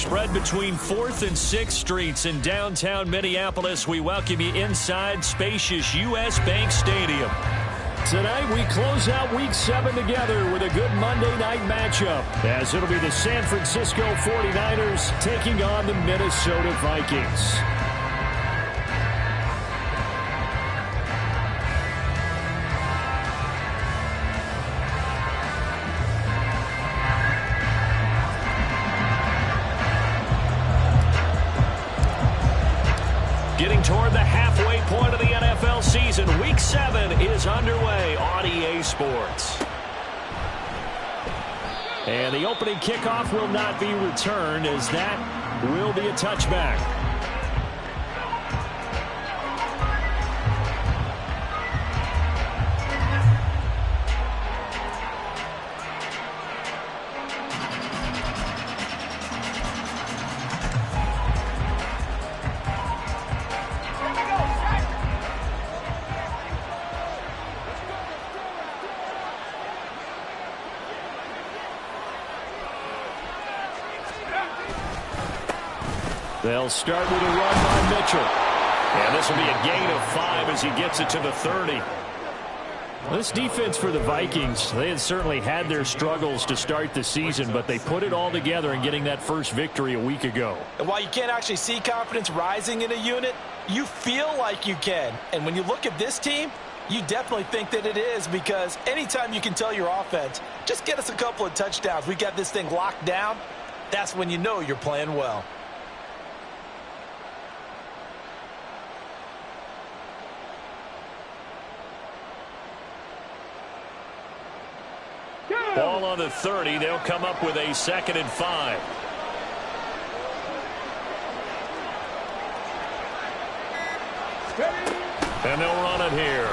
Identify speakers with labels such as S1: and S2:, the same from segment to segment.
S1: spread between 4th and 6th Streets in downtown Minneapolis. We welcome you inside spacious U.S. Bank Stadium. Tonight, we close out Week 7 together with a good Monday night matchup, as it'll be the San Francisco 49ers taking on the Minnesota Vikings. Getting toward the halfway point of the NFL season, Week 7 is underway on EA Sports. And the opening kickoff will not be returned, as that will be a touchback. They'll start with a run by Mitchell. And this will be a gain of 5 as he gets it to the 30. This defense for the Vikings, they had certainly had their struggles to start the season, but they put it all together in getting that first victory a week ago.
S2: And while you can't actually see confidence rising in a unit, you feel like you can. And when you look at this team, you definitely think that it is, because anytime you can tell your offense, just get us a couple of touchdowns, we got this thing locked down, that's when you know you're playing well.
S1: Ball on the 30. They'll come up with a 2nd and 5. And they'll run it here.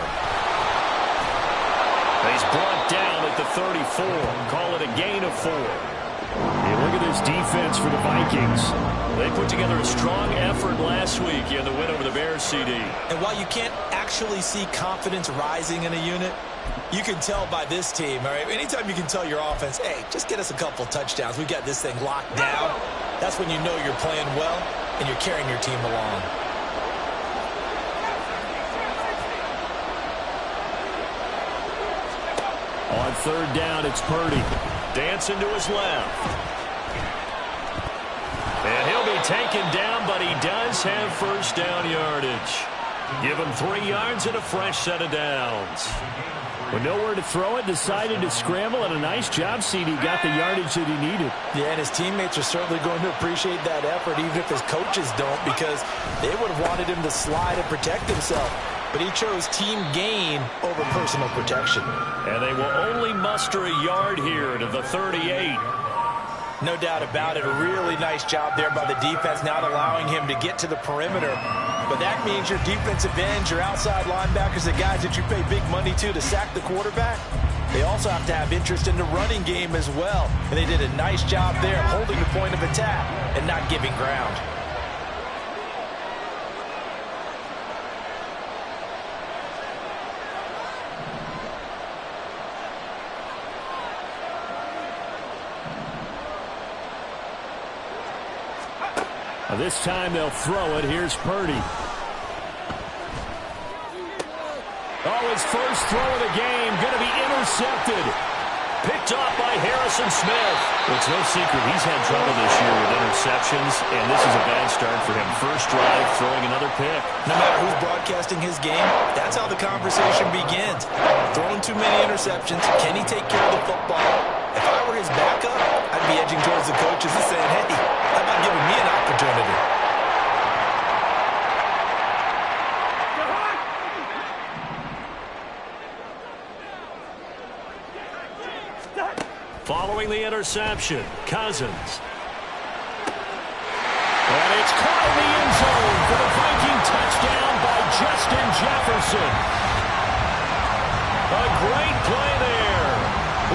S1: He's brought down at the 34. Call it a gain of 4. Hey, look at this defense for the Vikings. They put together a strong effort last week in the win over the Bears, CD.
S2: And while you can't actually see confidence rising in a unit, you can tell by this team, all right? Anytime you can tell your offense, hey, just get us a couple touchdowns. We got this thing locked down. That's when you know you're playing well and you're carrying your team along.
S1: On 3rd down, it's Purdy. Dancing to his left. And he'll be taken down, but he does have first down yardage. Give him 3 yards and a fresh set of downs. With nowhere to throw it, decided to scramble, and a nice job, CD. Got the yardage that he needed.
S2: Yeah, and his teammates are certainly going to appreciate that effort, even if his coaches don't, because they would have wanted him to slide and protect himself. But he chose team gain over personal protection.
S1: And they will only muster a yard here to the 38.
S2: No doubt about it. A really nice job there by the defense, not allowing him to get to the perimeter. But that means your defensive ends, your outside linebackers, the guys that you pay big money to sack the quarterback, they also have to have interest in the running game as well. And they did a nice job there holding the point of attack and not giving ground.
S1: This time they'll throw it. Here's Purdy. Oh, his first throw of the game going to be intercepted. Picked off by Harrison Smith. It's no secret he's had trouble this year with interceptions, and this is a bad start for him. First drive, throwing another pick.
S2: No matter who's broadcasting his game, that's how the conversation begins. Throwing too many interceptions. Can he take care of the football? If I were his backup, I'd be edging towards the coaches and saying, hey, how about giving me an opportunity?
S1: Following the interception, Cousins. And it's caught in the end zone for the Viking touchdown by Justin Jefferson. A great play there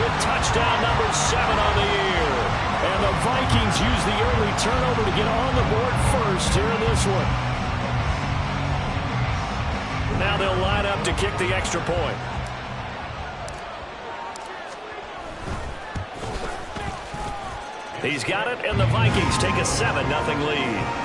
S1: with touchdown number 7 on the year. And the Vikings use the early turnover to get on the board first here in this one. Now they'll line up to kick the extra point. He's got it, and the Vikings take a 7-0 lead.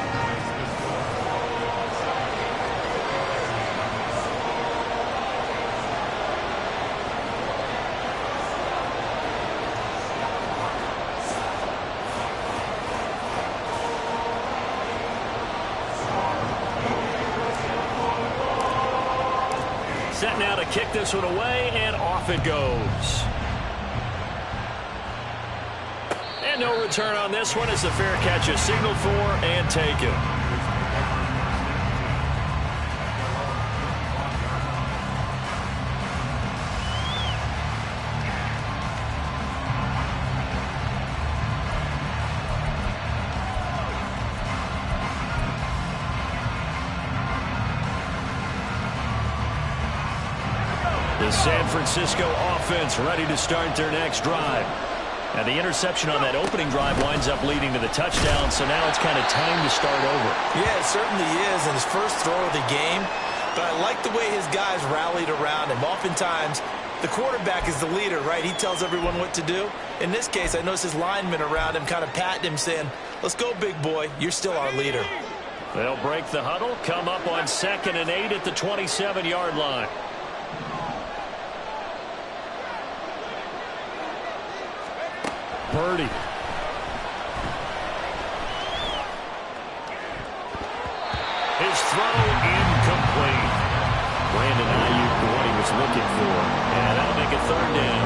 S1: Set now to kick this one away, and off it goes. And no return on this one as the fair catch is signaled for and taken. The San Francisco offense ready to start their next drive. And the interception on that opening drive winds up leading to the touchdown, so now it's kind of time to start over.
S2: Yeah, it certainly is in his first throw of the game, but I like the way his guys rallied around him. Oftentimes, the quarterback is the leader, right? He tells everyone what to do. In this case, I noticed his linemen around him kind of patting him, saying, let's go, big boy. You're still our leader.
S1: They'll break the huddle, come up on 2nd and 8 at the 27-yard line. Purdy. His throw incomplete. Brandon Ayuk, what he was looking for. And that'll make it 3rd down.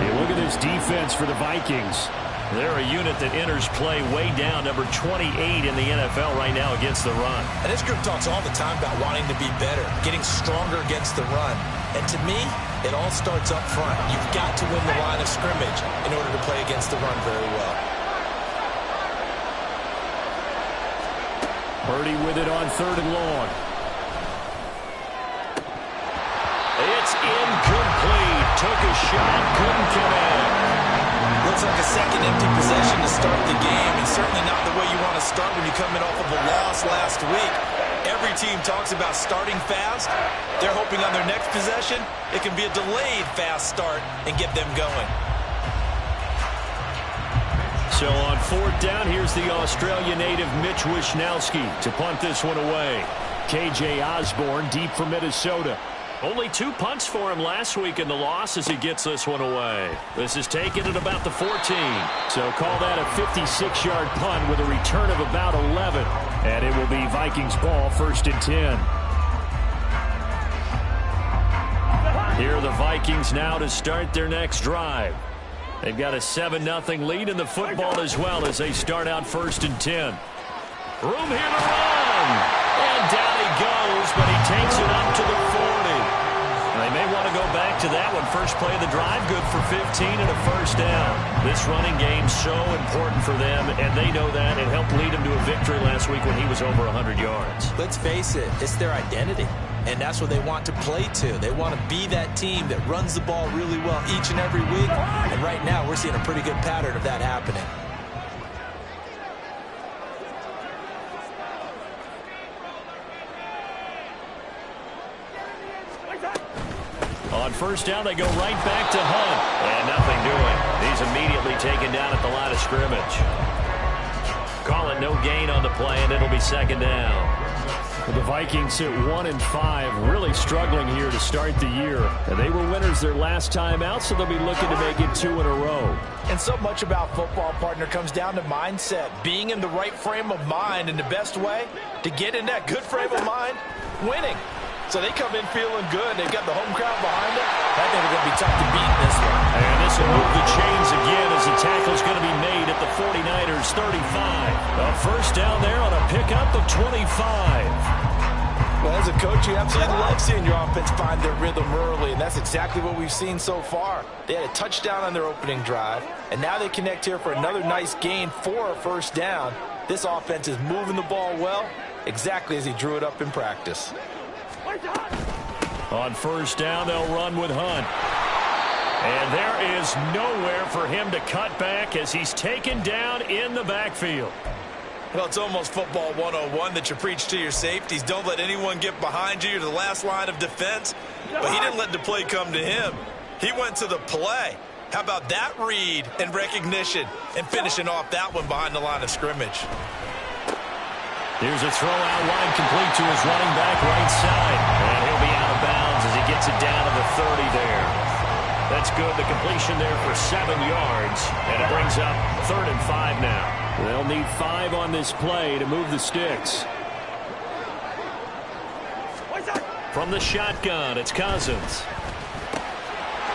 S1: Hey, look at this defense for the Vikings. They're a unit that enters play way down, number 28 in the NFL right now against the run.
S2: And this group talks all the time about wanting to be better, getting stronger against the run. And to me, it all starts up front. You've got to win the line of scrimmage in order to play against the run very well.
S1: Purdy with it on 3rd and long. It's incomplete. Took a shot, couldn't connect.
S2: Looks like a second empty possession to start the game, and certainly not the way you want to start when you're coming off of a loss last week. Every team talks about starting fast. They're hoping on their next possession, it can be a delayed fast start and get them going.
S1: So on 4th down, here's the Australia native Mitch Wishnowsky to punt this one away. KJ Osborne deep for Minnesota. Only 2 punts for him last week in the loss as he gets this one away. This is taken at about the 14. So call that a 56-yard punt with a return of about 11. And it will be Vikings ball, 1st and 10. Here are the Vikings now to start their next drive. They've got a 7-0 lead in the football as well as they start out 1st and 10. Room here to run. And down he goes, but he takes it up to the 40. They may want to go back to that one. First play of the drive, good for 15 and a 1st down. This running game's so important for them, and they know that. It helped lead them to a victory last week when he was over 100 yards.
S2: Let's face it, it's their identity, and that's what they want to play to. They want to be that team that runs the ball really well each and every week, and right now we're seeing a pretty good pattern of that happening.
S1: On 1st down, they go right back to Hunt. And nothing doing. He's immediately taken down at the line of scrimmage. Call it no gain on the play, and it'll be 2nd down. Well, the Vikings at 1-5, really struggling here to start the year. And they were winners their last time out, so they'll be looking to make it 2 in a row.
S2: And so much about football, partner, comes down to mindset. Being in the right frame of mind, and the best way to get in that good frame of mind, winning. So they come in feeling good. They've got the home crowd behind them. I think they're going to be tough to beat in this one.
S1: And this will move the chains again as the tackle's going to be made at the 49ers 35. A 1st down there on a pickup of 25.
S2: Well, as a coach, you absolutely love seeing your offense find their rhythm early, and that's exactly what we've seen so far. They had a touchdown on their opening drive, and now they connect here for another nice gain for a 1st down. This offense is moving the ball well, exactly as he drew it up in practice.
S1: On 1st down, they'll run with Hunt. And there is nowhere for him to cut back as he's taken down in the backfield.
S2: Well, it's almost football 101 that you preach to your safeties. Don't let anyone get behind you. You're the last line of defense. But he didn't let the play come to him. He went to the play. How about that read and recognition and finishing off that one behind the line of scrimmage?
S1: Here's a throw out wide, complete to his running back right side. And he'll be out of bounds as he gets it down to the 30 there. That's good. The completion there for 7 yards. And it brings up 3rd and 5 now. They'll need 5 on this play to move the sticks. From the shotgun, it's Cousins.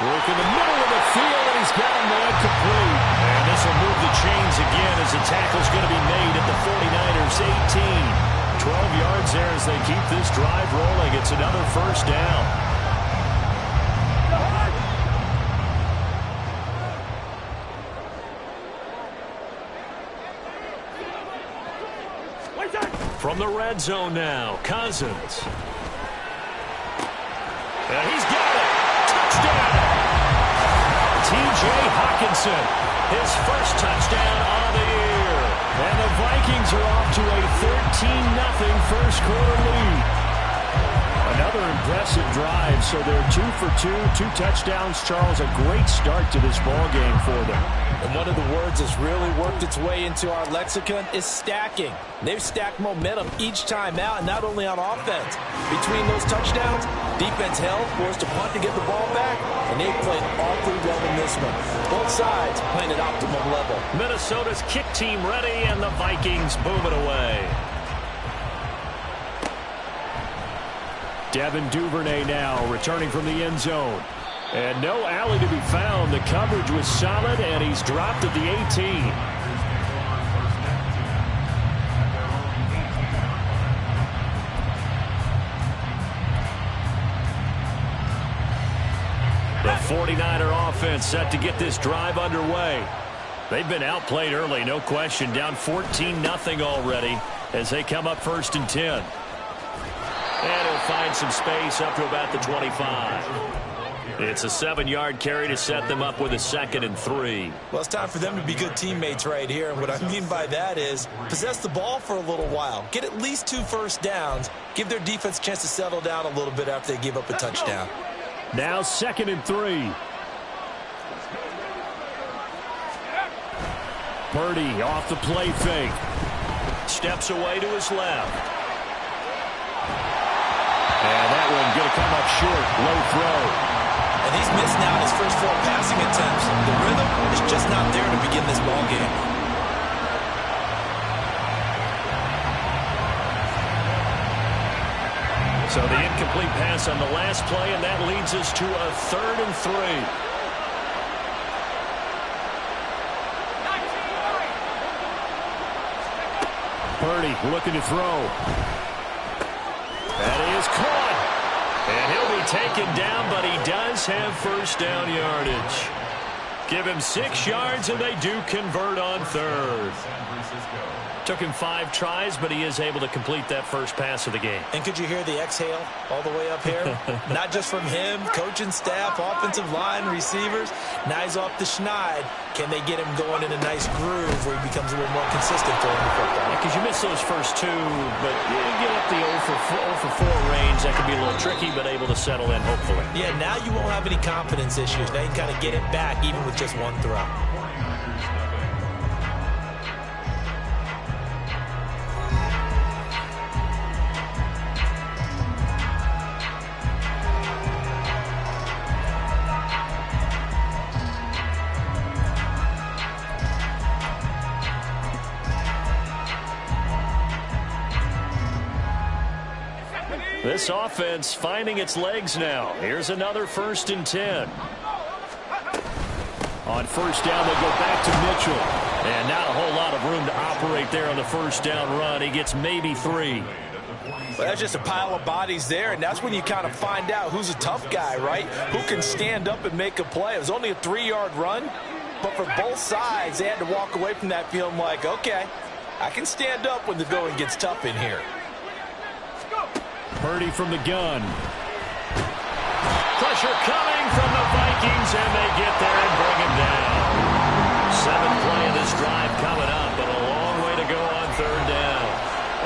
S1: Work in the middle of the field, and he's got a man complete. And this will move the chains again as the tackle's going to be made at the 49ers 18. 12 yards there as they keep this drive rolling. It's another first down. From the red zone now, Cousins. And he's got it. Touchdown. T.J. Hockenson, his first touchdown on the year. And the Vikings are off to a 13-0 first quarter lead. Another impressive drive, so they're 2 for 2 touchdowns. Charles, a great start to this ball game for them.
S2: And one of the words that's really worked its way into our lexicon is stacking. They've stacked momentum each time out, and not only on offense. Between those touchdowns, defense held, forced to punt to get the ball back, and they played awfully well in this one. Both sides playing at optimum level.
S1: Minnesota's kick team ready, and the Vikings boom it away. Devin Duvernay now returning from the end zone. And no alley to be found. The coverage was solid, and he's dropped at the 18. The 49er offense set to get this drive underway. They've been outplayed early, no question. Down 14-0 already as they come up 1st and 10. And he'll find some space up to about the 25. It's a 7-yard carry to set them up with a 2nd and 3.
S2: Well, it's time for them to be good teammates right here. And what I mean by that is possess the ball for a little while. Get at least 2 first downs. Give their defense a chance to settle down a little bit after they give up a touchdown.
S1: Now 2nd and 3. Purdy off the play fake. Steps away to his left. And that one going to come up short. Low throw.
S2: And he's missed now his first 4 passing attempts. The rhythm is just not there to begin this ball game.
S1: So the incomplete pass on the last play, and that leads us to a 3rd and 3. Purdy looking to throw. That is caught. And he'll be taken down, but he does have first down yardage. Give him 6 yards, and they do convert on 3rd. Took him 5 tries, but he is able to complete that first pass of the game.
S2: And could you hear the exhale all the way up here? Not just from him, coaching staff, offensive line, receivers. Now he's off the schneid. Can they get him going in a nice groove where he becomes a little more consistent throwing the football?
S1: Yeah, because you miss those first 2, but you get up the 0 for 4 range. That could be a little tricky, but able to settle in, hopefully.
S2: Yeah, now you won't have any confidence issues. Now you can kind of get it back even with just 1 throw.
S1: This offense finding its legs now. Here's another 1st and 10. On first down, they go back to Mitchell. And not a whole lot of room to operate there on the first down run. He gets maybe 3.
S2: But that's just a pile of bodies there, and that's when you kind of find out who's a tough guy, right? Who can stand up and make a play. It was only a 3-yard run, but for both sides, they had to walk away from that feeling like, okay, I can stand up when the going gets tough in here.
S1: Purdy from the gun. Pressure coming from the Vikings, and they get there and bring him down. 7th play of this drive coming up, but a long way to go on 3rd down.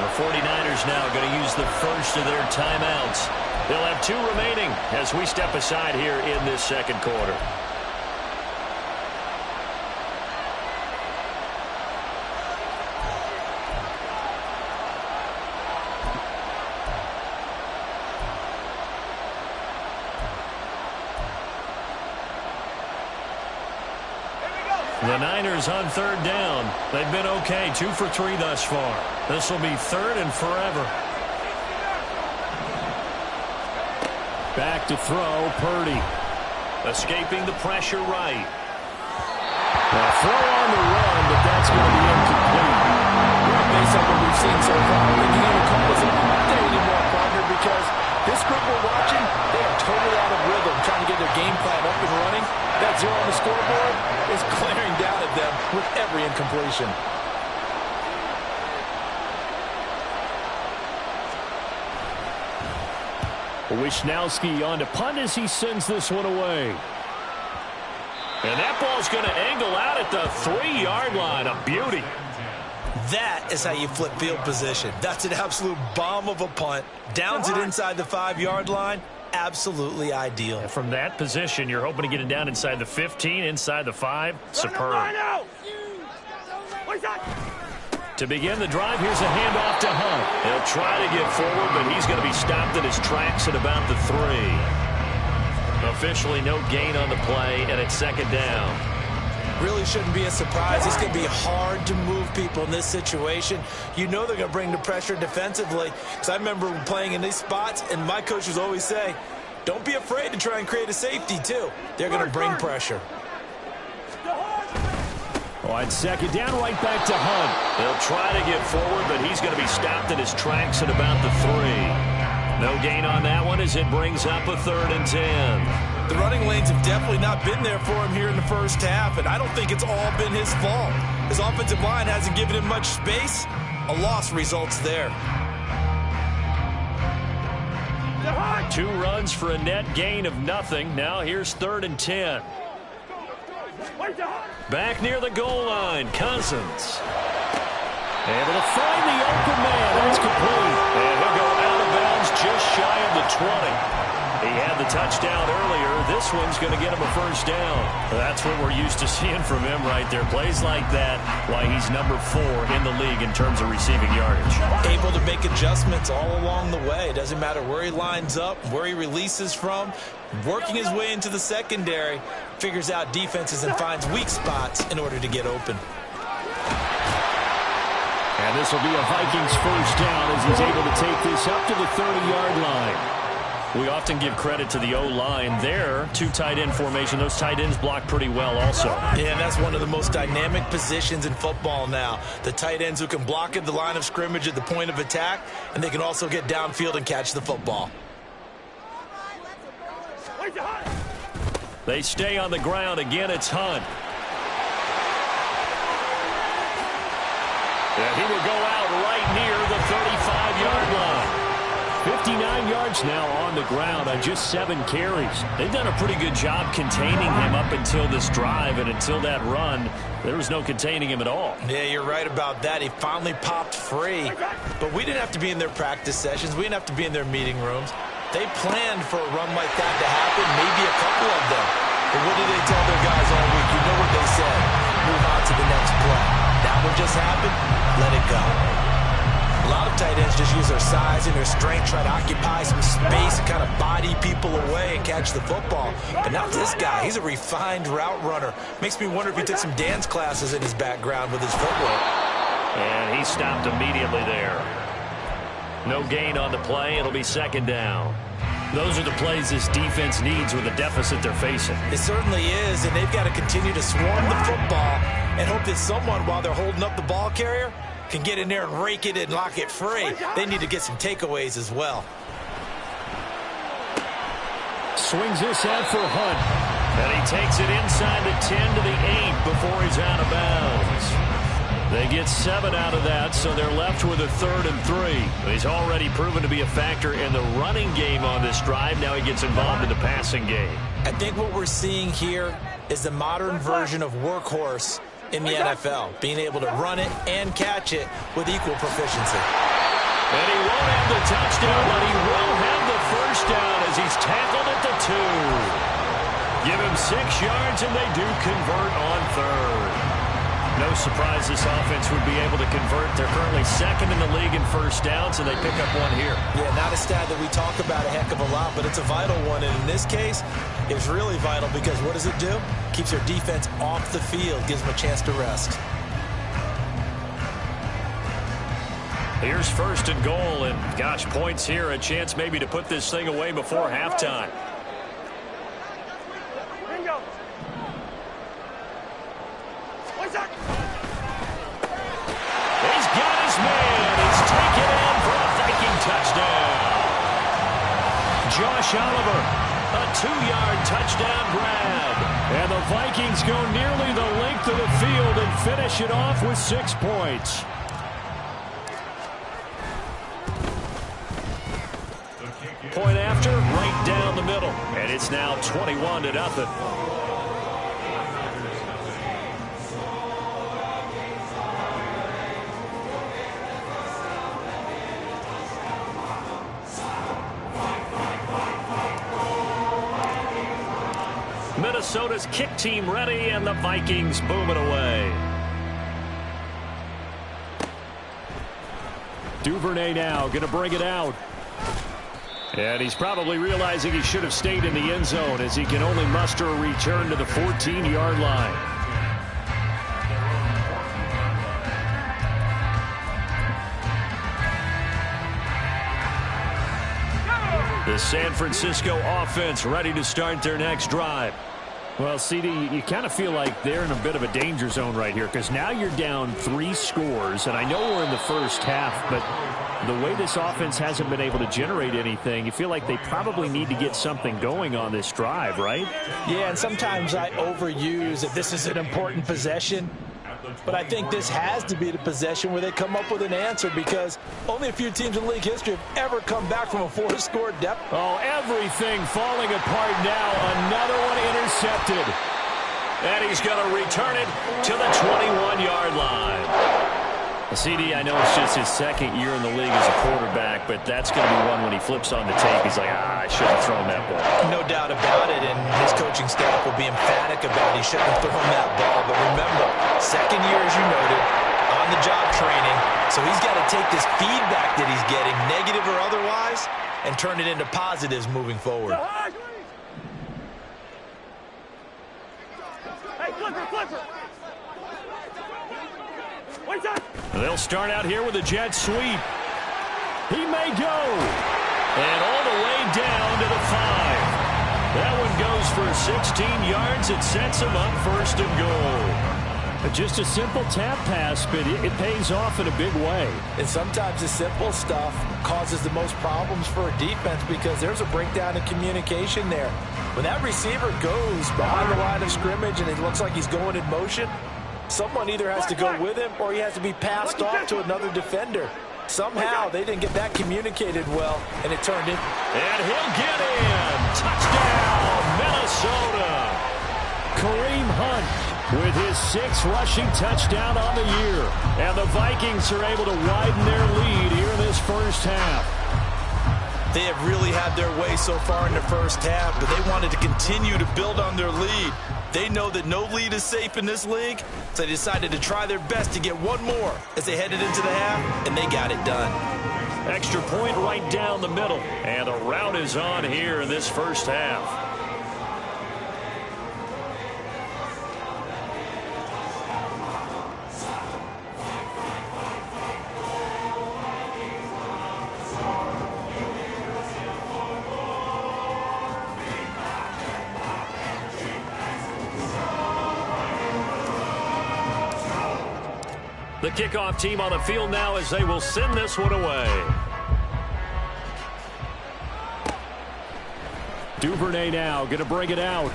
S1: The 49ers now going to use the first of their timeouts. They'll have 2 remaining as we step aside here in this 2nd quarter. The Niners on third down. They've been okay, 2 for 3 thus far. This will be third and forever. Back to throw, Purdy. Escaping the pressure right. A throw on the run, but that's going to be incomplete.
S2: Well, based on what we've seen so far, we can even call this an update anymore, partner, because this group we're watching, they are totally out of rhythm, trying to get their game plan up and running. That 0 on the scoreboard is glaring down at them with every incompletion.
S1: Wishnowski on to punt as he sends this one away. And that ball's going to angle out at the 3-yard line. A beauty.
S2: That is how you flip field position. That's an absolute bomb of a punt. Downs it inside the 5-yard line. Absolutely ideal.
S1: And from that position, you're hoping to get it down inside the 15, inside the 5. Superb. To begin the drive, here's a handoff to Hunt. He'll try to get forward, but he's going to be stopped in his tracks at about the 3. Officially no gain on the play, and it's second down.
S2: Really shouldn't be a surprise. It's going to be hard to move people in this situation. You know they're going to bring the pressure defensively. Because I remember playing in these spots, and my coaches always say, don't be afraid to try and create a safety, too. They're going to bring pressure.
S1: On second down, right back to Hunt. They'll try to get forward, but he's going to be stopped in his tracks at about the 3. No gain on that one as it brings up a 3rd and 10.
S2: The running lanes have definitely not been there for him here in the first half, and I don't think it's all been his fault. His offensive line hasn't given him much space. A loss results there.
S1: 2 runs for a net gain of nothing. Now here's 3rd and 10. Back near the goal line, Cousins. Able to find the open man. That's complete. And he'll go out of bounds just shy of the 20. He had the touchdown earlier. This one's going to get him a first down. That's what we're used to seeing from him right there. Plays like that, why he's number 4 in the league in terms of receiving yardage.
S2: Able to make adjustments all along the way. Doesn't matter where he lines up, where he releases from. Working his way into the secondary, figures out defenses and finds weak spots in order to get open.
S1: And this will be a Vikings first down as he's able to take this up to the 30-yard line. We often give credit to the O-line there. 2 tight end formation. Those tight ends block pretty well also.
S2: Yeah, and that's one of the most dynamic positions in football now. The tight ends who can block at the line of scrimmage at the point of attack, and they can also get downfield and catch the football.
S1: They stay on the ground. Again, it's Hunt. And he will go out right near the 35-yard line. 59 yards now on the ground on just 7 carries. They've done a pretty good job containing him up until this drive, and until that run, there was no containing him at all.
S2: Yeah, you're right about that. He finally popped free. But we didn't have to be in their practice sessions. We didn't have to be in their meeting rooms. They planned for a run like that to happen, maybe a couple of them. But what did they tell their guys all week? You know what they said. Move on to the next play. Now what just happened? Let it go. A lot of tight ends just use their size and their strength, try to occupy some space and kind of body people away and catch the football. But not this guy. He's a refined route runner. Makes me wonder if he took some dance classes in his background with his footwork.
S1: And he stopped immediately there. No gain on the play. It'll be second down. Those are the plays this defense needs with the deficit they're facing.
S2: It certainly is, and they've got to continue to swarm the football and hope that someone, while they're holding up the ball carrier, can get in there and rake it and lock it free. They need to get some takeaways as well.
S1: Swings this out for Hunt. And he takes it inside the 10 to the 8 before he's out of bounds. They get 7 out of that, so they're left with a 3rd and 3. He's already proven to be a factor in the running game on this drive. Now he gets involved in the passing game.
S2: I think what we're seeing here is the modern version of workhorse in the NFL, being able to run it and catch it with equal proficiency.
S1: And he won't have the touchdown, but he will have the first down as he's tackled at the 2. Give him 6 yards, and they do convert on 3rd. No surprise this offense would be able to convert. They're currently second in the league in first downs, and they pick up one here.
S2: Yeah, not a stat that we talk about a heck of a lot, but it's a vital one. And in this case, it's really vital because what does it do? Keeps their defense off the field, gives them a chance to rest.
S1: Here's first and goal, and gosh, points here. A chance maybe to put this thing away before halftime. He's got his man. He's taken in for a Viking touchdown. Josh Oliver, a 2-yard touchdown grab. And the Vikings go nearly the length of the field and finish it off with 6 points. Point after, right down the middle. And it's now 21-0. Minnesota's kick team ready, and the Vikings boom it away. Duvernay now going to bring it out. And he's probably realizing he should have stayed in the end zone as he can only muster a return to the 14-yard line. The San Francisco offense ready to start their next drive. Well, CD, you kind of feel like they're in a bit of a danger zone right here because now you're down 3 scores, and I know we're in the first half, but the way this offense hasn't been able to generate anything, you feel like they probably need to get something going on this drive, right?
S2: Yeah, and sometimes I overuse that this is an important possession. But I think this has to be the possession where they come up with an answer because only a few teams in league history have ever come back from a 4-score deficit.
S1: Oh, everything falling apart now. Another one intercepted. And he's going to return it to the 21-yard line. CD, I know it's just his second year in the league as a quarterback, but that's going to be one when he flips on the tape. He's like, I shouldn't have thrown that ball.
S2: No doubt about it, and his coaching staff will be emphatic about he shouldn't have thrown that ball. But remember, second year, as you noted, on-the-job training, so he's got to take this feedback that he's getting, negative or otherwise, and turn it into positives moving forward.
S3: Hey, flipper!
S1: They'll start out here with a jet sweep. He may go. And all the way down to the 5. That one goes for 16 yards. It sets him up first and goal. Just a simple tap pass, but it pays off in a big way.
S2: And sometimes the simple stuff causes the most problems for a defense because there's a breakdown in communication there. When that receiver goes behind the line of scrimmage and it looks like he's going in motion, someone either has to go with him or he has to be passed off to another defender. Somehow they didn't get that communicated well, and it turned in.
S1: And he'll get in. Touchdown, Minnesota. Kareem Hunt with his 6th rushing touchdown on the year. And the Vikings are able to widen their lead here in this first half.
S2: They have really had their way so far in the first half, but they wanted to continue to build on their lead. They know that no lead is safe in this league, so they decided to try their best to get one more as they headed into the half, and they got it done.
S1: Extra point right down the middle, and the route is on here in this first half. The kickoff team on the field now as they will send this one away. Duvernay now going to bring it out.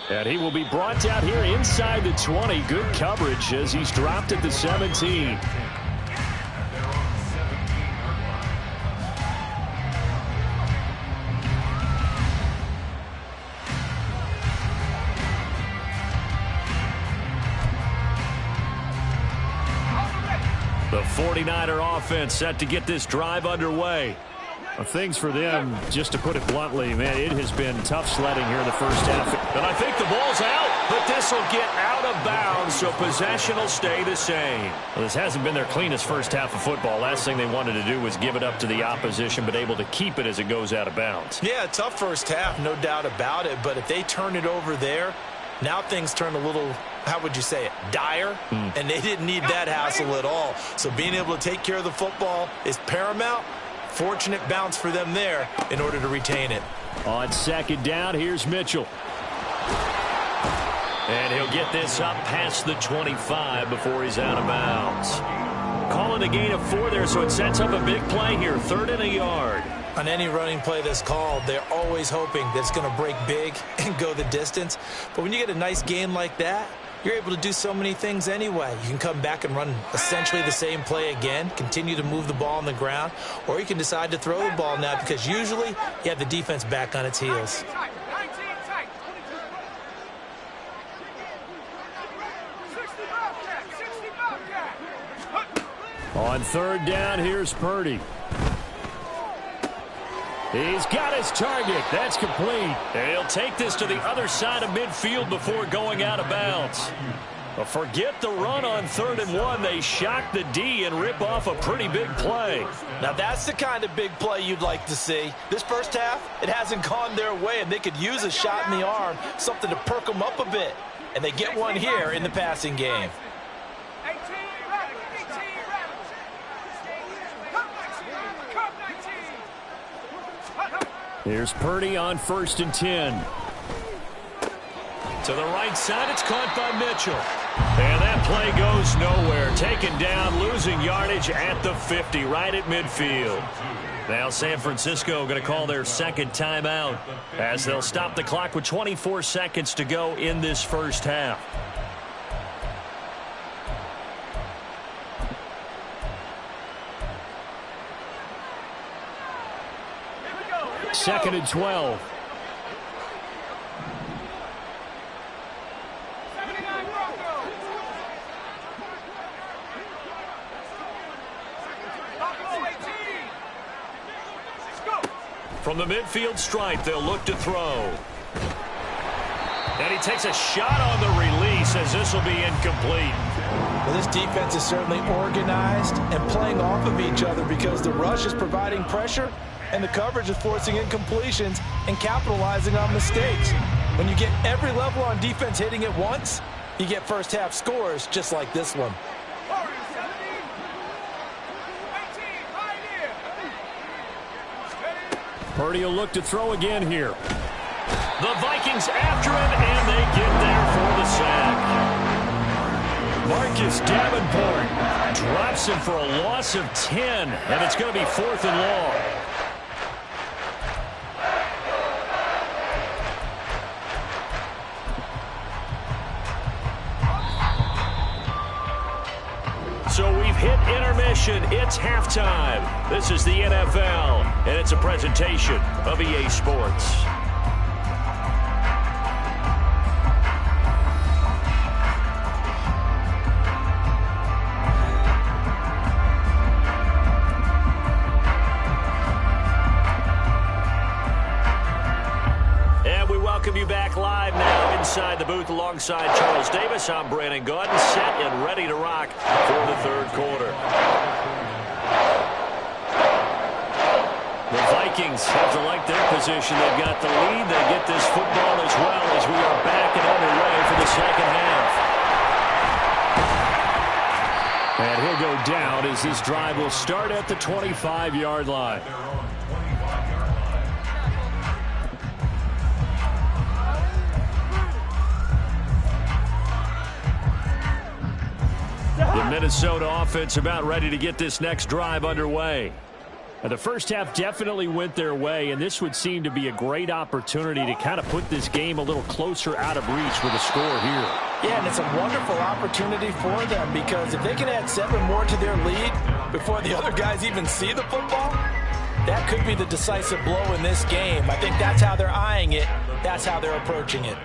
S1: And he will be brought down here inside the 20. Good coverage as he's dropped at the 17. The 49er offense set to get this drive underway. Well, things for them, just to put it bluntly, man, it has been tough sledding here in the first half. And I think the ball's out, but this will get out of bounds, so possession will stay the same. Well, this hasn't been their cleanest first half of football. Last thing they wanted to do was give it up to the opposition, but able to keep it as it goes out of bounds.
S2: Yeah, tough first half, no doubt about it. But if they turn it over there, now things turn a little, how would you say it, dire? And they didn't need that hassle at all. So being able to take care of the football is paramount. Fortunate bounce for them there in order to retain it.
S1: On second down, here's Mitchell. And he'll get this up past the 25 before he's out of bounds. Calling a gain of 4 there, so it sets up a big play here. 3rd and a yard.
S2: On any running play that's called, they're always hoping that it's going to break big and go the distance. But when you get a nice gain like that, you're able to do so many things anyway. You can come back and run essentially the same play again, continue to move the ball on the ground, or you can decide to throw the ball now because usually you have the defense back on its heels.
S1: On 3rd down, here's Purdy. He's got his target. That's complete. And he'll take this to the other side of midfield before going out of bounds. But forget the run on 3rd and 1. They shock the D and rip off a pretty big play.
S2: Now that's the kind of big play you'd like to see. This first half, it hasn't gone their way, and they could use a shot in the arm, something to perk them up a bit. And they get one here in the passing game.
S1: Here's Purdy on 1st and 10. To the right side, it's caught by Mitchell. And that play goes nowhere. Taken down, losing yardage at the 50, right at midfield. Now San Francisco going to call their second timeout as they'll stop the clock with 24 seconds to go in this first half. Second and 12. From the midfield stripe, they'll look to throw. And he takes a shot on the release as this will be incomplete.
S2: Well, this defense is certainly organized and playing off of each other because the rush is providing pressure and the coverage is forcing incompletions and capitalizing on mistakes. When you get every level on defense hitting at once, you get first half scores just like this one.
S1: Purdy will look to throw again here. The Vikings after him, and they get there for the sack. Marcus Davenport drops him for a loss of 10, and it's going to be 4th and long. So we've hit intermission. It's halftime. This is the NFL, and it's a presentation of EA Sports. Welcome you back live now inside the booth alongside Charles Davis. I'm Brandon Gaudin, set and ready to rock for the 3rd quarter. The Vikings have to like their position. They've got the lead. They get this football as well as we are back and underway for the second half. And he'll go down as this drive will start at the 25-yard line. The Minnesota offense about ready to get this next drive underway. Now, the first half definitely went their way, and this would seem to be a great opportunity to kind of put this game a little closer out of reach with a score here.
S2: Yeah, and it's a wonderful opportunity for them because if they can add 7 more to their lead before the other guys even see the football, that could be the decisive blow in this game. I think that's how they're eyeing it. That's how they're approaching it.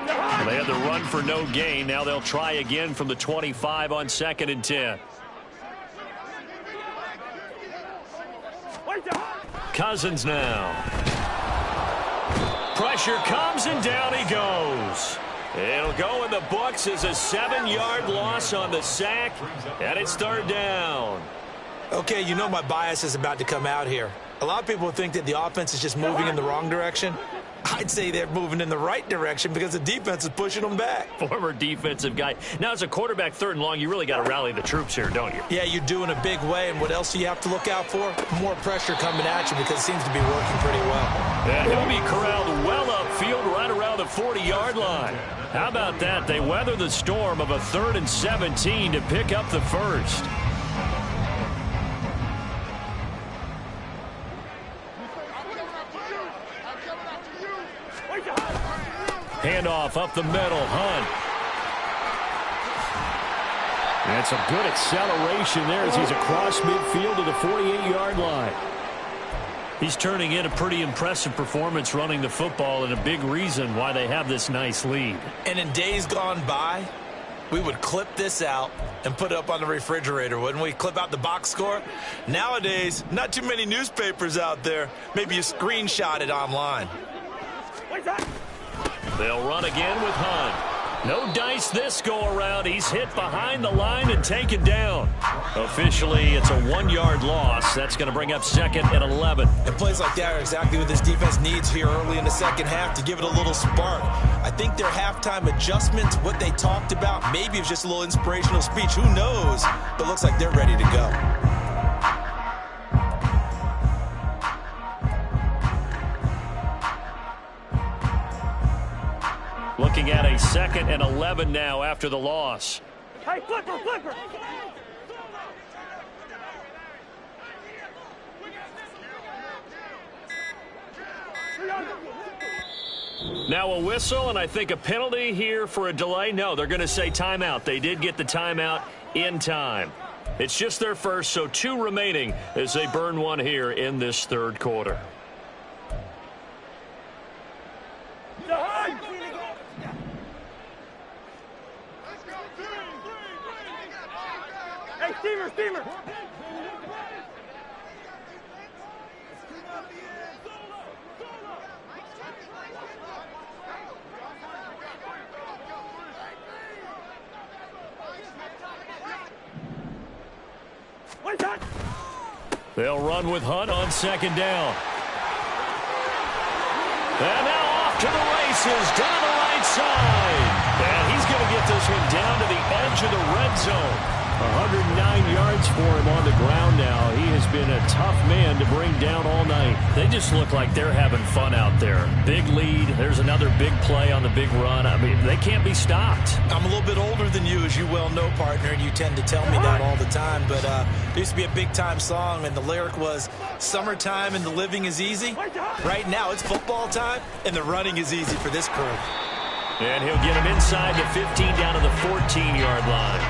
S1: Well, they had the run for no gain. Now they'll try again from the 25 on 2nd and 10. Cousins now. Pressure comes, and down he goes. It'll go in the books as a 7-yard loss on the sack, and it's third down.
S2: Okay, you know my bias is about to come out here. A lot of people think that the offense is just moving in the wrong direction. I'd say they're moving in the right direction because the defense is pushing them back.
S1: Former defensive guy. Now, as a quarterback, third and long, you really got to rally the troops here, don't you?
S2: Yeah, you do in a big way. And what else do you have to look out for? More pressure coming at you because it seems to be working pretty well.
S1: And he'll be corralled well upfield right around the 40-yard line. How about that? They weather the storm of a 3rd and 17 to pick up the first. Handoff up the middle, Hunt. That's a good acceleration there as he's across midfield to the 48-yard line. He's turning in a pretty impressive performance running the football, and a big reason why they have this nice lead.
S2: And in days gone by, we would clip this out and put it up on the refrigerator, wouldn't we? Clip out the box score. Nowadays, not too many newspapers out there. Maybe you screenshot it online.
S1: They'll run again with Hunt. No dice this go-around. He's hit behind the line and taken down. Officially, it's a 1-yard loss. That's going to bring up 2nd and 11.
S2: And plays like that are exactly what this defense needs here early in the second half to give it a little spark. I think their halftime adjustments, what they talked about, maybe it was just a little inspirational speech. Who knows? But it looks like they're ready to go.
S1: Looking at a 2nd and 11 now after the loss.
S3: Hey, flipper!
S1: Now a whistle, and I think a penalty here for a delay. No, they're going to say timeout. They did get the timeout in time. It's just their first, so 2 remaining as they burn one here in this third quarter.
S3: Hey, steamer!
S1: They'll run with Hunt on 2nd down. And now off to the races down the right side. And he's going to get this one down to the edge of the red zone. 109 yards for him on the ground now. He has been a tough man to bring down all night. They just look like they're having fun out there. Big lead. There's another big play on the big run. I mean, they can't be stopped.
S2: I'm a little bit older than you, as you well know, partner, and you tend to tell me that all the time. But there used to be a big-time song, and the lyric was, "Summertime and the living is easy." Right now, it's football time, and the running is easy for this crew.
S1: And he'll get him inside the 15 down to the 14-yard line.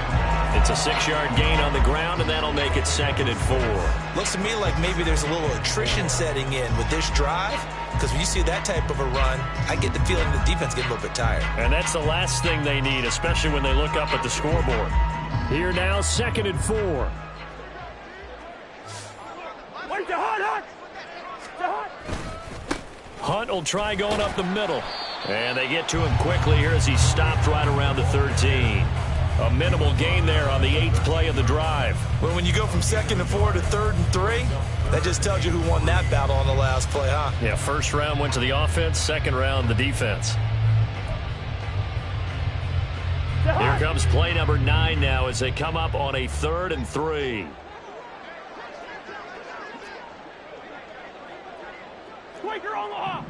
S1: It's a 6-yard gain on the ground, and that'll make it 2nd and 4.
S2: Looks to me like maybe there's a little attrition setting in with this drive, because when you see that type of a run, I get the feeling the defense gets a little bit tired.
S1: And that's the last thing they need, especially when they look up at the scoreboard. Here now, 2nd and 4.
S3: Wait, the Hunt!
S1: Hunt will try going up the middle. And they get to him quickly here as he stopped right around the 13. A minimal gain there on the 8th play of the drive.
S2: Well, when you go from 2nd and 4 to 3rd and 3, that just tells you who won that battle on the last play, huh?
S1: Yeah, first round went to the offense, second round the defense. Here comes play number 9 now as they come up on a 3rd and 3.
S3: Squeaker Omaha!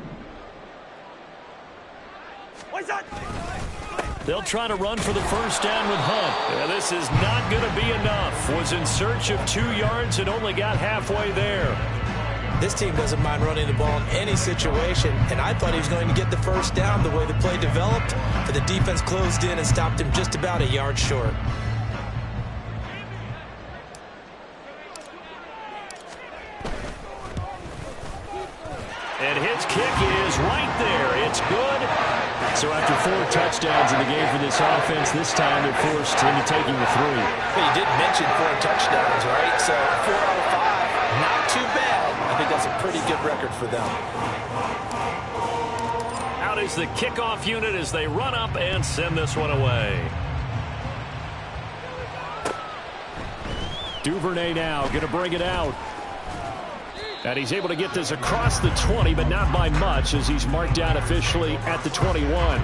S3: What's that?
S1: They'll try to run for the first down with Hunt. Yeah, this is not going to be enough. Was in search of 2 yards and only got halfway there.
S2: This team doesn't mind running the ball in any situation, and I thought he was going to get the first down the way the play developed, but the defense closed in and stopped him just about a yard short.
S1: And his kick is right there. It's good. So after 4 touchdowns in the game for this offense, this time they're forced into taking the 3.
S2: Well, you did mention 4 touchdowns, right? So 4 out of 5, not too bad. I think that's a pretty good record for them.
S1: Out is the kickoff unit as they run up and send this one away. Duvernay now going to bring it out. And he's able to get this across the 20, but not by much as he's marked down officially at the 21.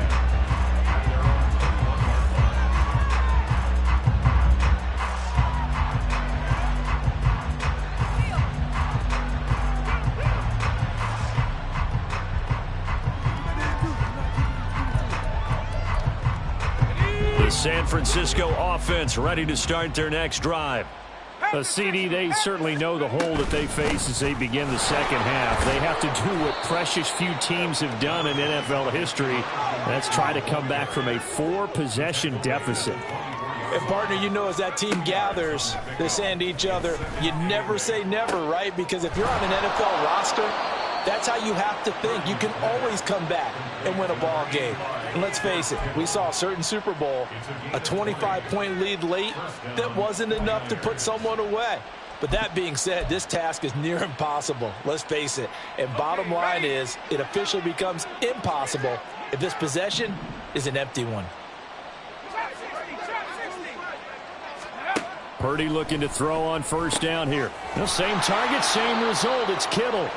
S1: The San Francisco offense ready to start their next drive. CD, they certainly know the hole that they face as they begin the second half. They have to do what precious few teams have done in NFL history. That's try to come back from a 4-possession deficit.
S2: And, partner, you know, as that team gathers, they're saying to each other, you never say never, right? Because if you're on an NFL roster, that's how you have to think. You can always come back and win a ball game. And let's face it, we saw a certain Super Bowl, a 25-point lead late that wasn't enough to put someone away. But that being said, this task is near impossible. Let's face it. And bottom line is, it officially becomes impossible if this possession is an empty one.
S1: Purdy looking to throw on first down here. The same target, same result. It's Kittle.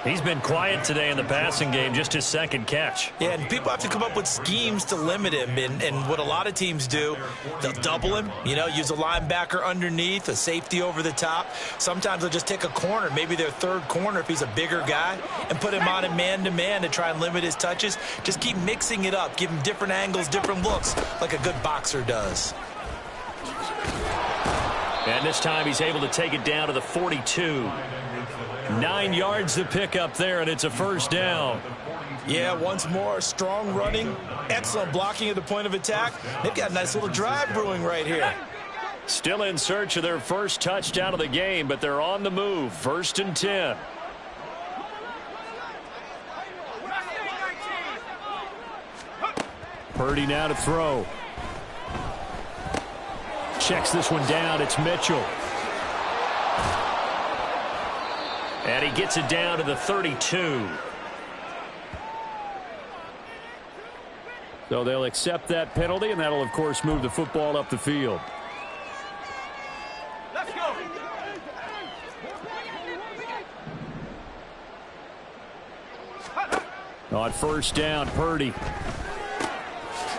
S1: He's been quiet today in the passing game, just his second catch.
S2: Yeah, and people have to come up with schemes to limit him. And what a lot of teams do, they'll double him, you know, use a linebacker underneath, a safety over the top. Sometimes they'll just take a corner, maybe their third corner if he's a bigger guy, and put him on a man-to-man to try and limit his touches. Just keep mixing it up, give him different angles, different looks, like a good boxer does.
S1: And this time he's able to take it down to the 42. 9 yards to pick up there, and it's a first down.
S2: Yeah, once more, strong running, excellent blocking at the point of attack. They've got a nice little drive brewing right here.
S1: Still in search of their first touchdown of the game, but they're on the move. 1st and 10. Purdy now to throw. Checks this one down. It's Mitchell. And he gets it down to the 32. So they'll accept that penalty, and that'll, of course, move the football up the field.
S3: Let's go.
S1: On first down, Purdy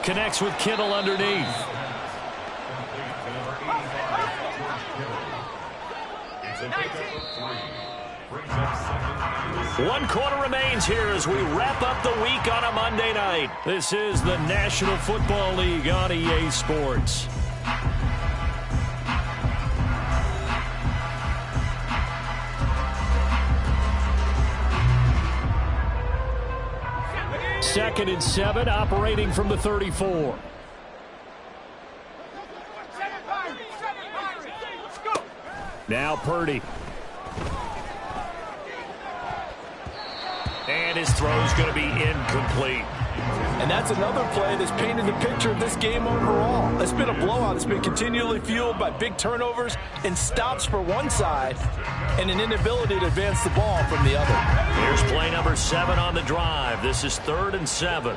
S1: connects with Kittle underneath. One quarter remains here as we wrap up the week on a Monday night. This is the National Football League on EA Sports. Second and 7, operating from the 34. Now Purdy. And his throw's going to be incomplete.
S2: And that's another play that's painted the picture of this game overall. It's been a blowout. It's been continually fueled by big turnovers and stops for one side and an inability to advance the ball from the other.
S1: Here's play number 7 on the drive. This is 3rd and 7.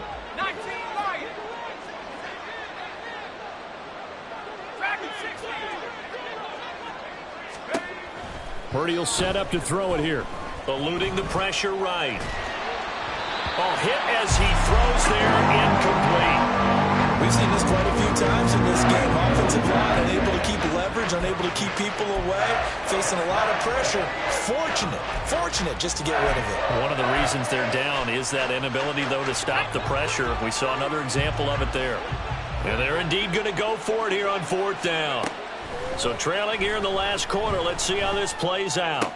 S1: Purdy will set up to throw it here. Eluding the pressure right. Oh, hit as he throws there, incomplete.
S2: We've seen this quite a few times in this game. Offensive line unable to keep leverage, unable to keep people away, facing a lot of pressure. Fortunate just to get rid of it.
S1: One of the reasons they're down is that inability, though, to stop the pressure. We saw another example of it there. And they're indeed going to go for it here on 4th down. So trailing here in the last quarter, let's see how this plays out.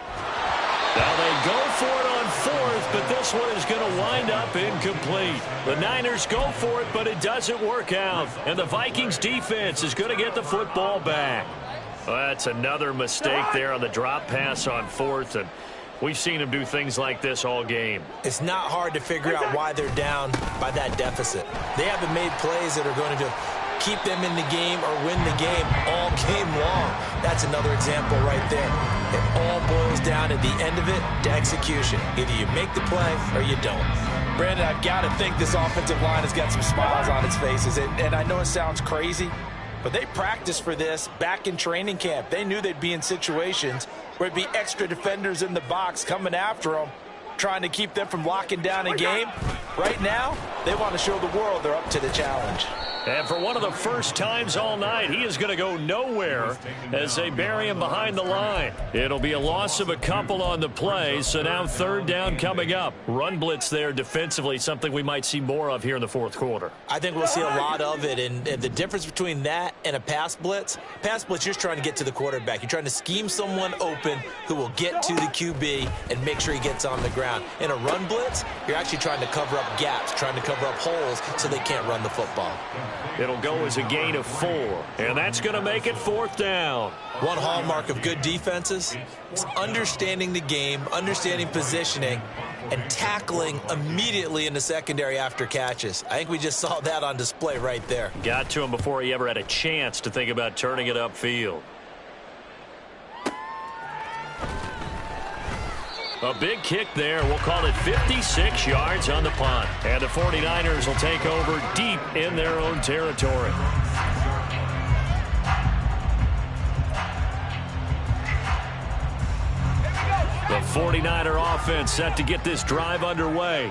S1: Now they go for it on 4th, but this one is going to wind up incomplete. The Niners go for it, but it doesn't work out. And the Vikings defense is going to get the football back. Well, that's another mistake there on the drop pass on 4th, and we've seen them do things like this all game.
S2: It's not hard to figure out why they're down by that deficit. They haven't made plays that are going to keep them in the game or win the game all game long. That's another example right there. It all boils down at the end of it to execution. Either you make the play or you don't. Brandon, I've got to think this offensive line has got some smiles on its faces. And I know it sounds crazy, but they practiced for this back in training camp. They knew they'd be in situations where it'd be extra defenders in the box coming after them, trying to keep them from locking down a game. Right now, they want to show the world they're up to the challenge.
S1: And for one of the first times all night, he is going to go nowhere as they bury him behind the line. It'll be a loss of a couple on the play, so now third down coming up. Run blitz there defensively, something we might see more of here in the fourth quarter.
S2: I think we'll see a lot of it, and the difference between that and a pass blitz, you're just trying to get to the quarterback. You're trying to scheme someone open who will get to the QB and make sure he gets on the ground. In a run blitz, you're actually trying to cover up gaps, trying to cover up holes so they can't run the football.
S1: It'll go as a gain of 4, and that's going to make it fourth down.
S2: One hallmark of good defenses is understanding the game, understanding positioning, and tackling immediately in the secondary after catches. I think we just saw that on display right there.
S1: Got to him before he ever had a chance to think about turning it upfield. A big kick there. We'll call it 56 yards on the punt. And the 49ers will take over deep in their own territory. The 49er offense set to get this drive underway.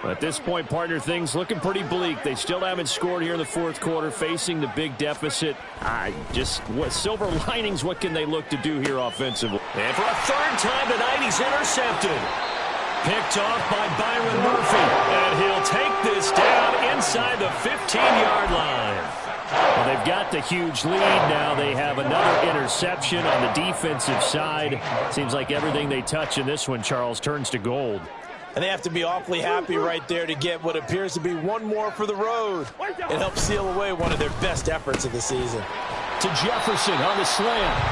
S1: At this point, partner, things looking pretty bleak. They still haven't scored here in the fourth quarter, facing the big deficit. What silver linings, what can they look to do here offensively? And for a third time tonight, he's intercepted. Picked off by Byron Murphy. And he'll take this down inside the 15-yard line. Well, they've got the huge lead now. They have another interception on the defensive side. Seems like everything they touch in this one, Charles, turns to gold.
S2: And they have to be awfully happy right there to get what appears to be one more for the road. It helps seal away one of their best efforts of the season.
S1: To Jefferson on the slant.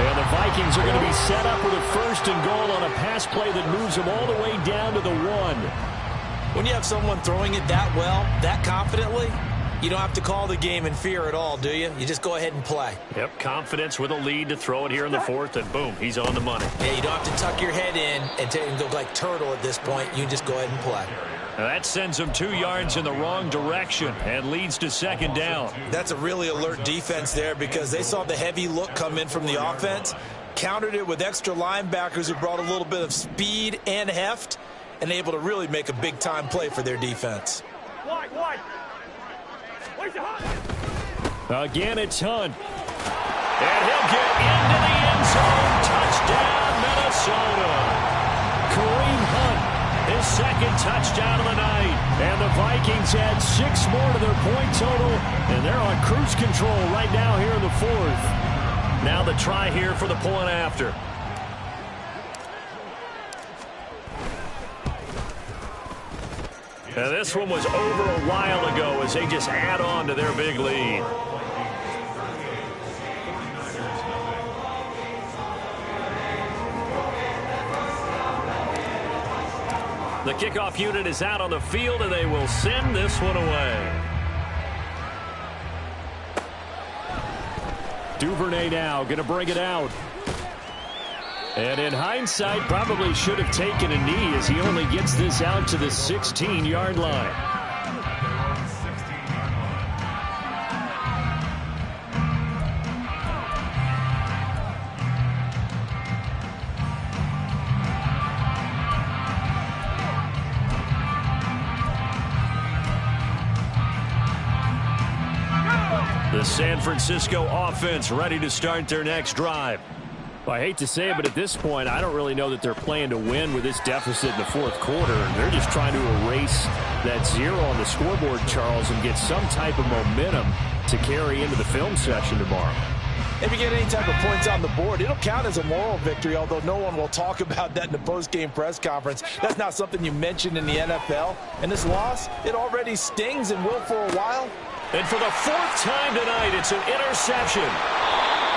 S1: And the Vikings are going to be set up with a first and goal on a pass play that moves them all the way down to the 1.
S2: When you have someone throwing it that well, that confidently, you don't have to call the game in fear at all, do you? You just go ahead and play.
S1: Yep, confidence with a lead to throw it here in the fourth, and boom, he's on the money.
S2: Yeah, you don't have to tuck your head in and go like turtle at this point. You can just go ahead and play.
S1: Now that sends them 2 yards in the wrong direction and leads to second down.
S2: That's a really alert defense there because they saw the heavy look come in from the offense, countered it with extra linebackers who brought a little bit of speed and heft, and able to really make a big-time play for their defense.
S3: Wide.
S1: Again, it's Hunt. And he'll get into the end zone. Touchdown, Minnesota. Kareem Hunt, his second touchdown of the night. And the Vikings add 6 more to their point total. And they're on cruise control right now here in the fourth. Now the try here for the point after. Now this one was over a while ago as they just add on to their big lead. The kickoff unit is out on the field, and they will send this one away. Duvernay now going to bring it out. And in hindsight, probably should have taken a knee as he only gets this out to the 16-yard line. The San Francisco offense ready to start their next drive. Well, I hate to say it, but at this point, I don't really know that they're playing to win with this deficit in the fourth quarter. They're just trying to erase that 0 on the scoreboard, Charles, and get some type of momentum to carry into the film session tomorrow.
S2: If you get any type of points on the board, it'll count as a moral victory, although no one will talk about that in the post-game press conference. That's not something you mentioned in the NFL. And this loss, it already stings and will for a while.
S1: And for the 4th time tonight, it's an interception.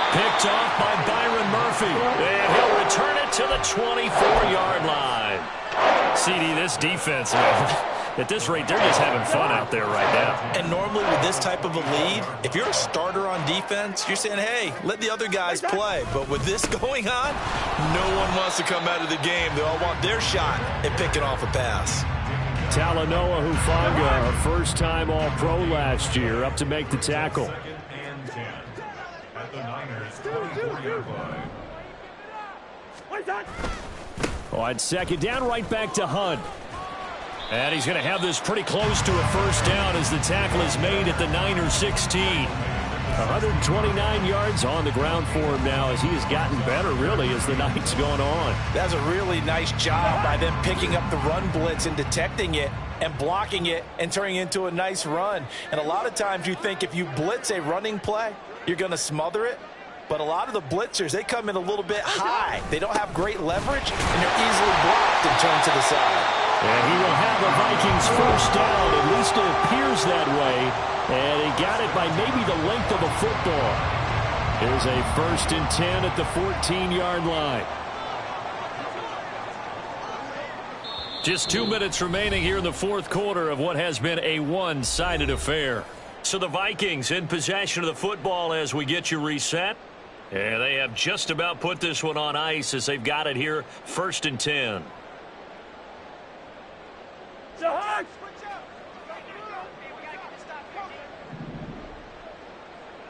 S1: Picked off by Byron Murphy. And he'll return it to the 24-yard line. CD, this defense, man, at this rate, they're just having fun out there right now.
S2: And normally with this type of a lead, if you're a starter on defense, you're saying, hey, let the other guys play. But with this going on, no one wants to come out of the game. They all want their shot at picking off a pass.
S1: Talanoa Hufanga, a first-time All-Pro last year, up to make the tackle. On second down, right back to Hunt. And he's going to have this pretty close to a first down as the tackle is made at the Niners 16. 129 yards on the ground for him now as he has gotten better, really, as the night's gone on.
S2: That's a really nice job by them picking up the run blitz and detecting it and blocking it and turning it into a nice run. And a lot of times you think if you blitz a running play, you're going to smother it. But a lot of the blitzers, they come in a little bit high. They don't have great leverage, and they're easily blocked and turned to the side.
S1: And he will have the Vikings first down. At least it appears that way. And he got it by maybe the length of a football. Here's a 1st and 10 at the 14-yard line. Just 2 minutes remaining here in the fourth quarter of what has been a one-sided affair. So the Vikings in possession of the football as we get you reset. And they have just about put this one on ice as they've got it here, 1st and 10.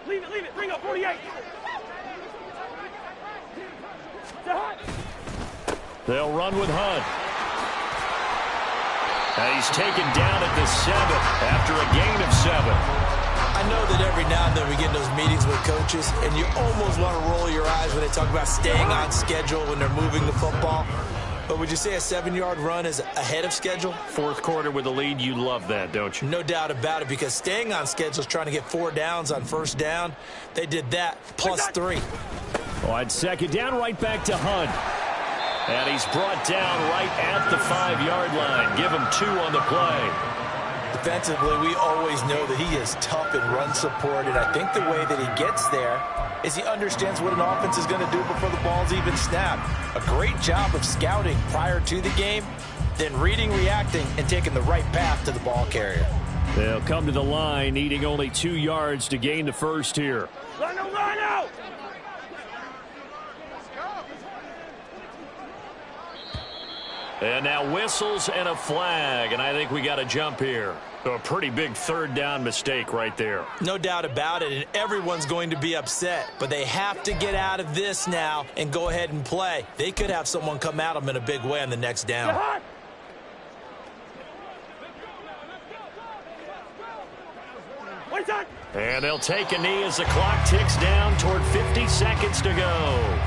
S3: Leave it. Bring up 48.
S1: They'll run with Hunt. And he's taken down at the 7 after a gain of 7.
S2: I know that every now and then we get in those meetings with coaches, and you almost want to roll your eyes when they talk about staying on schedule when they're moving the football. But would you say a 7-yard run is ahead of schedule?
S1: Fourth quarter with the lead, you love that, don't you?
S2: No doubt about it, because staying on schedule is trying to get 4 downs on first down. They did that, plus 3.
S1: On second down, right back to Hunt. And he's brought down right at the 5-yard line. Give him 2 on the play.
S2: Defensively, we always know that he is tough in run support, and I think the way that he gets there is he understands what an offense is going to do before the ball's even snapped. A great job of scouting prior to the game, then reading, reacting, and taking the right path to the ball carrier.
S1: They'll come to the line, needing only 2 yards to gain the first here.
S3: Run out!
S1: And now whistles and a flag, and I think we got a jump here. So a pretty big third down mistake right there.
S2: No doubt about it, and everyone's going to be upset. But they have to get out of this now and go ahead and play. They could have someone come at them in a big way on the next down.
S1: And they'll take a knee as the clock ticks down toward 50 seconds to go.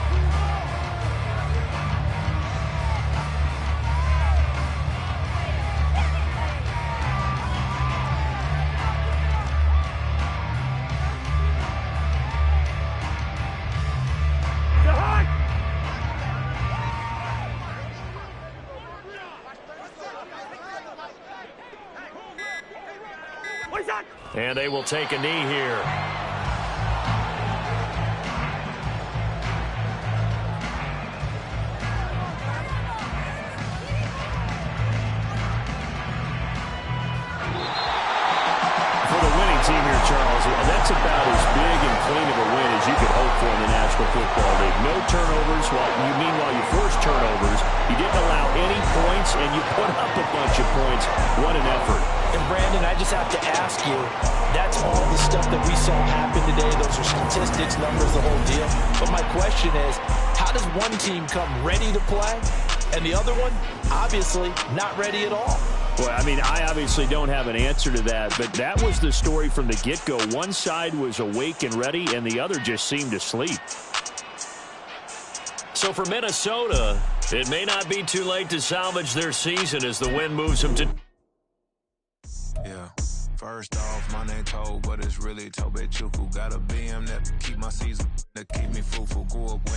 S1: And they will take a knee here. For the winning team here, Charles, that's about as big and clean of a win as you could hope for in the National Football League. No turnovers. Meanwhile, you forced turnovers. You didn't allow any points, and you put up a bunch of points. What an effort.
S2: And, Brandon, I just have to ask you, that's all the stuff that we saw happen today. Those are statistics, numbers, the whole deal. But my question is, how does one team come ready to play, and the other one, obviously, not ready at all?
S1: Well, I mean, I obviously don't have an answer to that, but that was the story from the get-go. One side was awake and ready, and the other just seemed to sleep. So for Minnesota, it may not be too late to salvage their season as the win moves them to...
S4: Yeah, first off, my name Toad, but it's really Tobe Chuku. Got a BM that keep my season, that keep me fruitful, go up